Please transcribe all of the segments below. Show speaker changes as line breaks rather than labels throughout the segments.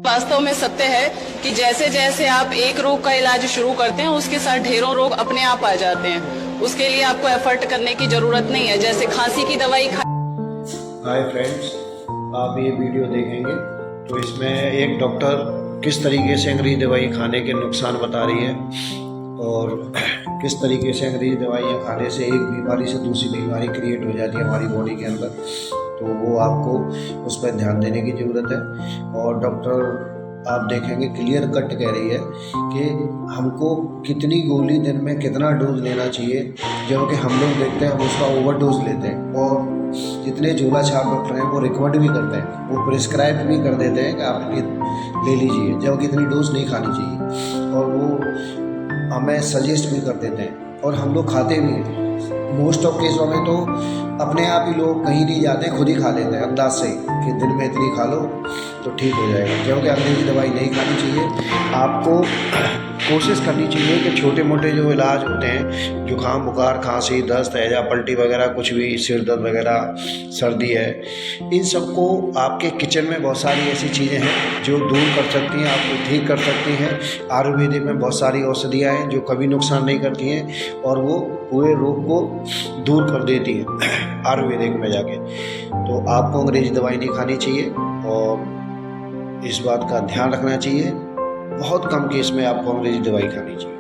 वास्तव में सत्य है कि जैसे जैसे आप एक रोग का इलाज शुरू करते हैं उसके साथ ढेरों रोग अपने आप आ जाते हैं। उसके लिए आपको एफर्ट करने की जरूरत नहीं है। जैसे खांसी की दवाई
हाय फ्रेंड्स, आप ये वीडियो देखेंगे तो इसमें एक डॉक्टर किस तरीके से अंग्रेजी दवाई खाने के नुकसान बता रही है और किस तरीके से अंग्रेजी दवाइयाँ खाने से एक बीमारी से दूसरी बीमारी क्रिएट हो जाती है हमारी बॉडी के अंदर। तो वो आपको उस पर ध्यान देने की ज़रूरत है। और डॉक्टर आप देखेंगे क्लियर कट कह रही है कि हमको कितनी गोली दिन में कितना डोज लेना चाहिए, जबकि हम लोग देखते हैं हम उसका ओवर डोज लेते हैं। और जितने झोला छाप डॉक्टर हैं वो रिकमेंड भी करते हैं, वो प्रिस्क्राइब भी कर देते हैं कि आप ले लीजिए, जबकि इतनी डोज नहीं खानी चाहिए। और वो हमें सजेस्ट भी कर देते हैं और हम लोग खाते भी हैं। मोस्ट ऑफ केसों में तो अपने आप ही लोग कहीं नहीं जाते, खुद ही खा लेते हैं अंदाज से कि दिन में इतनी खा लो तो ठीक हो जाएगा, क्योंकि अंग्रेजी दवाई नहीं खानी चाहिए। आपको कोशिश करनी चाहिए कि छोटे मोटे जो इलाज होते हैं, जुकाम बुखार खांसी दस्त हैजा पलटी वगैरह कुछ भी, सिर दर्द वगैरह, सर्दी है, इन सबको आपके किचन में बहुत सारी ऐसी चीज़ें हैं जो दूर कर सकती हैं, आपको ठीक कर सकती हैं। आयुर्वेदिक में बहुत सारी औषधियाँ हैं जो कभी नुकसान नहीं करती हैं और वो पूरे रोग को दूर कर देती हैं आयुर्वेदिक में जाके। तो आपको अंग्रेजी दवाई नहीं खानी चाहिए और इस बात का ध्यान रखना चाहिए। बहुत कम केस में आपको अंग्रेजी दवाई खानी चाहिए।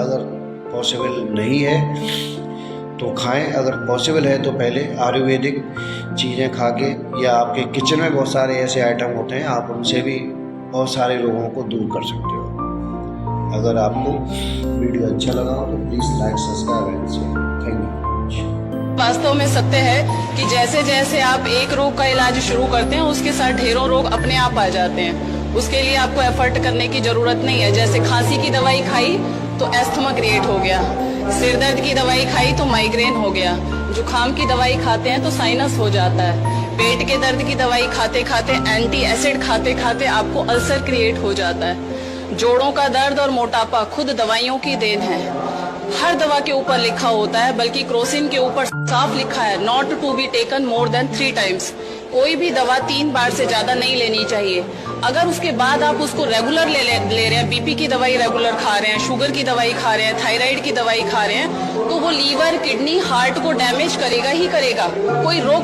अगर पॉसिबल नहीं है तो खाएं, अगर पॉसिबल है तो पहले आयुर्वेदिक चीज़ें खा के, या आपके किचन में बहुत सारे ऐसे आइटम होते हैं आप उनसे भी बहुत सारे रोगों को दूर कर सकते हो। अगर आपको वीडियो अच्छा लगा हो तो please like subscribe and share. Thank you.
वास्तव में सत्य है कि जैसे जैसे आप एक रोग का इलाज शुरू करते हैं उसके साथ ढेरों रोग अपने आप आ जाते हैं। उसके लिए आपको एफर्ट करने की जरूरत नहीं है। जैसे खांसी की दवाई खाई तो एस्थमा क्रिएट हो गया, सिर दर्द की दवाई खाई तो माइग्रेन हो गया, जुकाम की दवाई खाते हैं तो साइनस हो जाता है, पेट के दर्द की दवाई खाते खाते, एंटी एसिड खाते खाते आपको अल्सर क्रिएट हो जाता है। जोड़ों का दर्द और मोटापा खुद दवाइयों की देन है। हर दवा के ऊपर लिखा होता है, बल्कि क्रोसिन के ऊपर साफ लिखा है not to be taken more than 3 times. कोई भी दवा 3 बार से ज्यादा नहीं लेनी चाहिए। अगर उसके बाद आप उसको रेगुलर ले रहे हैं, बीपी की दवाई रेगुलर खा रहे हैं, शुगर की दवाई खा रहे हैं, थायराइड की दवाई खा रहे हैं, तो वो लीवर किडनी हार्ट को डैमेज करेगा ही करेगा। कोई रोग